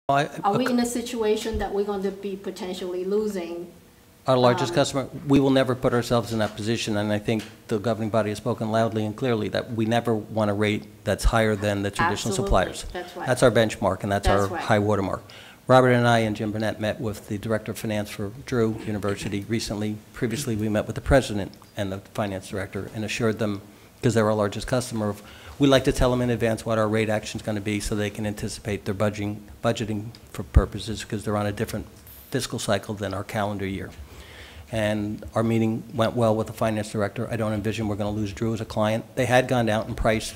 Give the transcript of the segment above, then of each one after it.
Are we in a situation that we're going to be potentially losing? Our largest customer, we will never put ourselves in that position, and I think the governing body has spoken loudly and clearly that we never want a rate that's higher than the traditional suppliers. That's right. That's our benchmark, and that's our right. high watermark. Robert and I and Jim Burnett met with the Director of Finance for Drew University recently. Previously, we met with the President and the Finance Director and assured them, because they're our largest customer, we like to tell them in advance what our rate action is going to be so they can anticipate their budgeting for purposes, because they're on a different fiscal cycle than our calendar year. And our meeting went well with the Finance Director. I don't envision we're going to lose Drew as a client. They had gone out and priced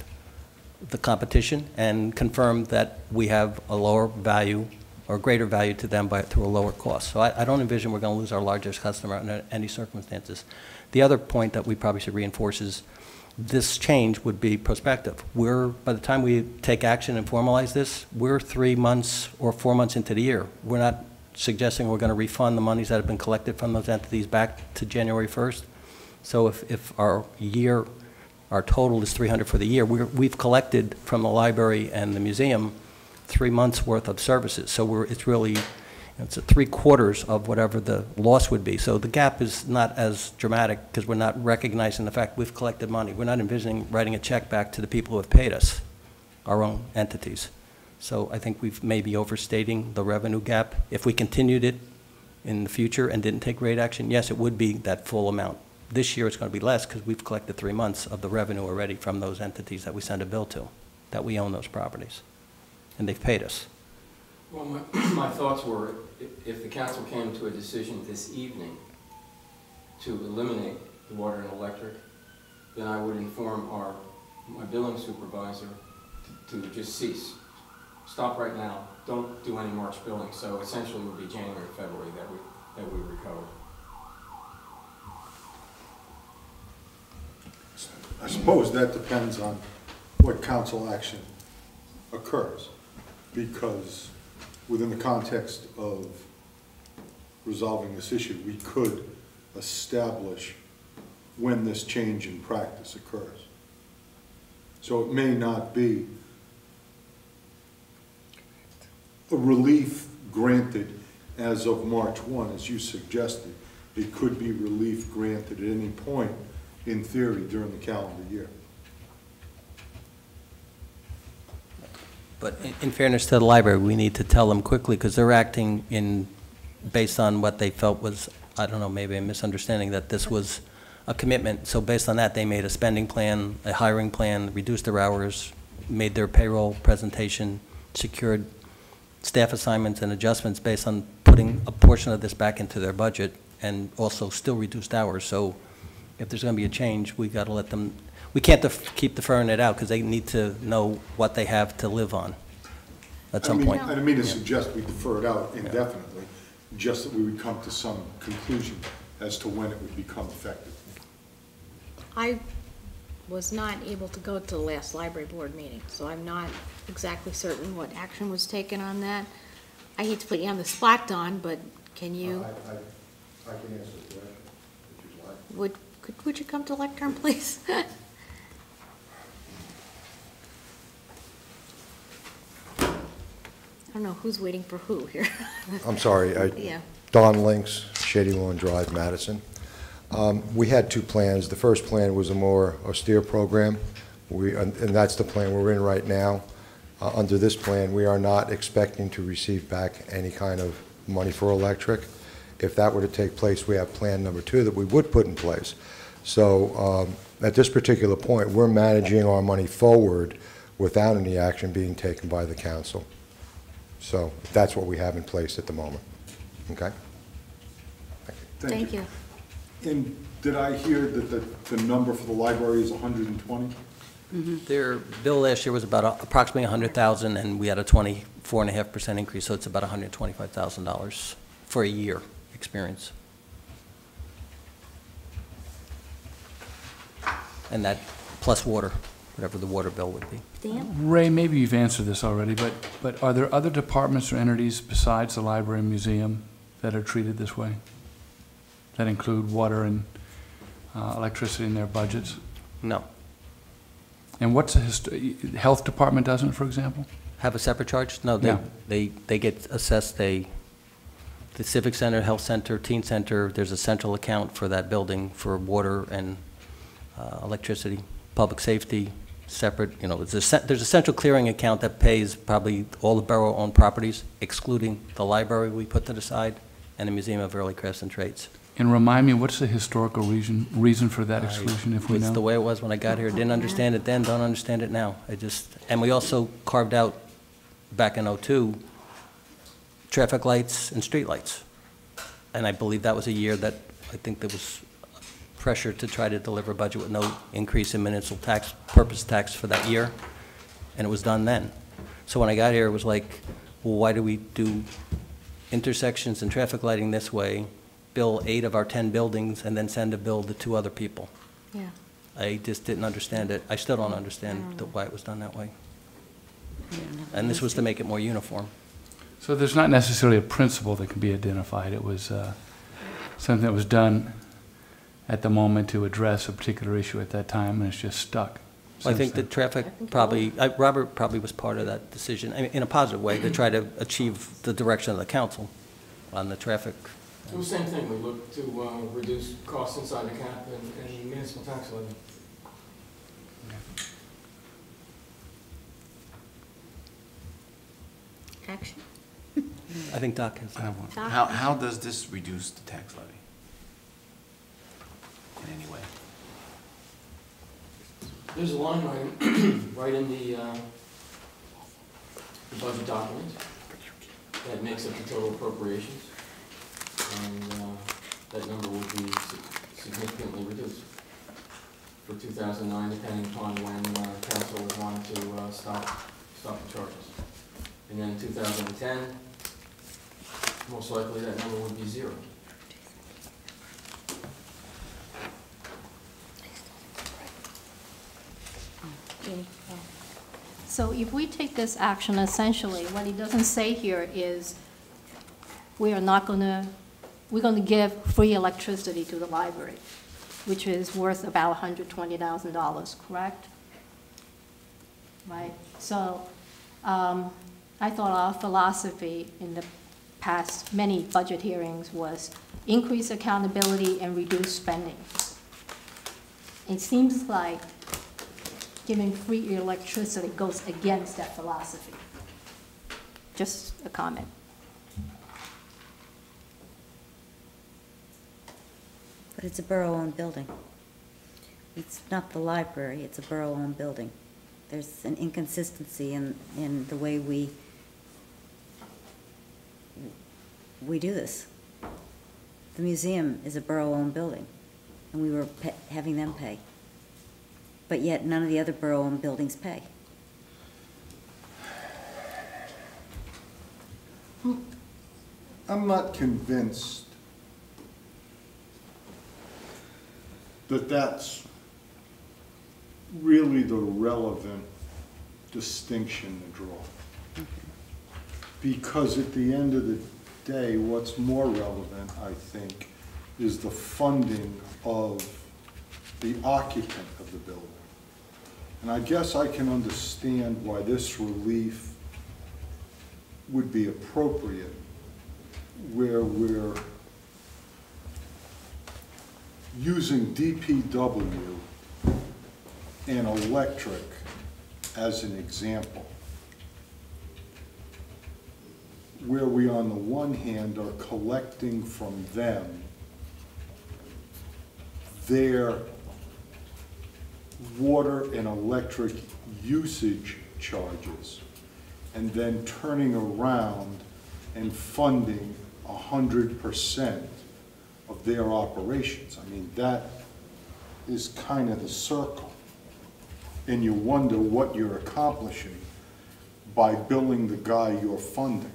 the competition and confirmed that we have a lower value or greater value to them through a lower cost. So I don't envision we're going to lose our largest customer under any circumstances. The other point that we probably should reinforce is this change would be prospective. By the time we take action and formalize this, we're 3 months or 4 months into the year. We're not suggesting we're going to refund the monies that have been collected from those entities back to January 1st. So if our total is 300 for the year, we've collected from the library and the museum 3 months worth of services. So it's really, it's a 3/4 of whatever the loss would be. So the gap is not as dramatic because we're not recognizing the fact we've collected money. We're not envisioning writing a check back to the people who have paid us, our own entities. So I think we've maybe overstating the revenue gap. If we continued it in the future and didn't take rate action, yes, it would be that full amount. This year it's going to be less because we've collected 3 months of the revenue already from those entities that we send a bill to, that we own those properties, and they've paid us. Well, my thoughts were, if the council came to a decision this evening to eliminate the water and electric, then I would inform my billing supervisor to just cease. Stop right now. Don't do any March billing. So essentially, it would be January, February that we recover. I suppose that depends on what council action occurs, because within the context of resolving this issue, we could establish when this change in practice occurs. So it may not be a relief granted as of March 1, as you suggested. It could be relief granted at any point, in theory, during the calendar year. But in fairness to the library, we need to tell them quickly because they're acting based on what they felt was, I don't know, maybe a misunderstanding that this was a commitment. So based on that, they made a spending plan, a hiring plan, reduced their hours, made their payroll presentation, secured staff assignments and adjustments based on putting a portion of this back into their budget, and also still reduced hours. So if there's going to be a change, we got to let them. We can't keep deferring it out because they need to know what they have to live on at some point. I didn't mean to suggest we defer it out indefinitely, just that we would come to some conclusion as to when it would become effective. I was not able to go to the last library board meeting, so I'm not exactly certain what action was taken on that. I hate to put you on the spot, Don, but can you? I can answer the question if you'd like. Would you come to the lectern, please? I don't know who's waiting for who here. I'm sorry. Yeah. Don Links, Shady Lawn Drive, Madison. We had two plans. The first plan was a more austere program, and that's the plan we're in right now. Under this plan, we are not expecting to receive back any kind of money for electric. If that were to take place, we have plan number 2 that we would put in place. So at this particular point, we're managing our money forward without any action being taken by the council. So that's what we have in place at the moment. Okay? Thank you. And did I hear that the number for the library is 120? Their bill last year was about approximately $100,000, and we had a 24.5% increase, so it's about $125,000 for a year experience. And that plus water, whatever the water bill would be. Dan? Ray, maybe you've answered this already, but are there other departments or entities besides the library and museum that are treated this way, that include water and electricity in their budgets? No. And what's the health department doesn't, for example? Have a separate charge? No, No. they get assessed the Civic Center, Health Center, Teen Center, there's a central account for that building for water and electricity, public safety, separate, you know, there's a central clearing account that pays probably all the borough-owned properties, excluding the library we put to the side, and the Museum of Early Crafts and Trades. And remind me, what's the historical reason for that exclusion, if we It's the know? way it was when I got here. Didn't understand it then, don't understand it now. And we also carved out, back in '02, traffic lights and street lights. And I believe that was a year that I think there was pressure to try to deliver a budget with no increase in municipal tax, purpose tax for that year, and it was done then. So when I got here, it was like, well, why do we do intersections and traffic lighting this way, bill 8 of our 10 buildings, and then send a bill to 2 other people? Yeah. I just didn't understand it. I still don't understand why it was done that way. And this was to make it more uniform. So there's not necessarily a principle that can be identified. It was something that was done at the moment to address a particular issue at that time, and it's just stuck. I think since the then. traffic probably, Robert probably was part of that decision, I mean, in a positive way, to try to achieve the direction of the council on the traffic. It was the same thing, we looked to reduce costs inside the cap and municipal tax levy. Action? I think Doc has I that. have one. How does this reduce the tax levy? In any way? There's a line item right in the budget document that makes up the total appropriations, and that number would be significantly reduced for 2009, depending upon when council would want to stop the charges. And then 2010, most likely that number would be 0. So if we take this action, essentially, what it doesn't say here is we're going to give free electricity to the library, which is worth about $120,000, correct? Right? So I thought our philosophy in the past many budget hearings was increase accountability and reduce spending. It seems like giving free electricity goes against that philosophy. Just a comment. But it's a borough-owned building. It's not the library, it's a borough-owned building. There's an inconsistency in the way we do this. The museum is a borough-owned building, and we were having them pay. But yet none of the other borough-owned buildings pay. I'm not convinced that that's really the relevant distinction to draw. Because at the end of the day, what's more relevant, I think, is the funding of the occupant of the building. And I guess I can understand why this relief would be appropriate, where we're using DPW and electric as an example, where we on the one hand are collecting from them their water and electric usage charges, and then turning around and funding 100% of their operations. I mean, that is kind of the circle. And you wonder what you're accomplishing by billing the guy you're funding.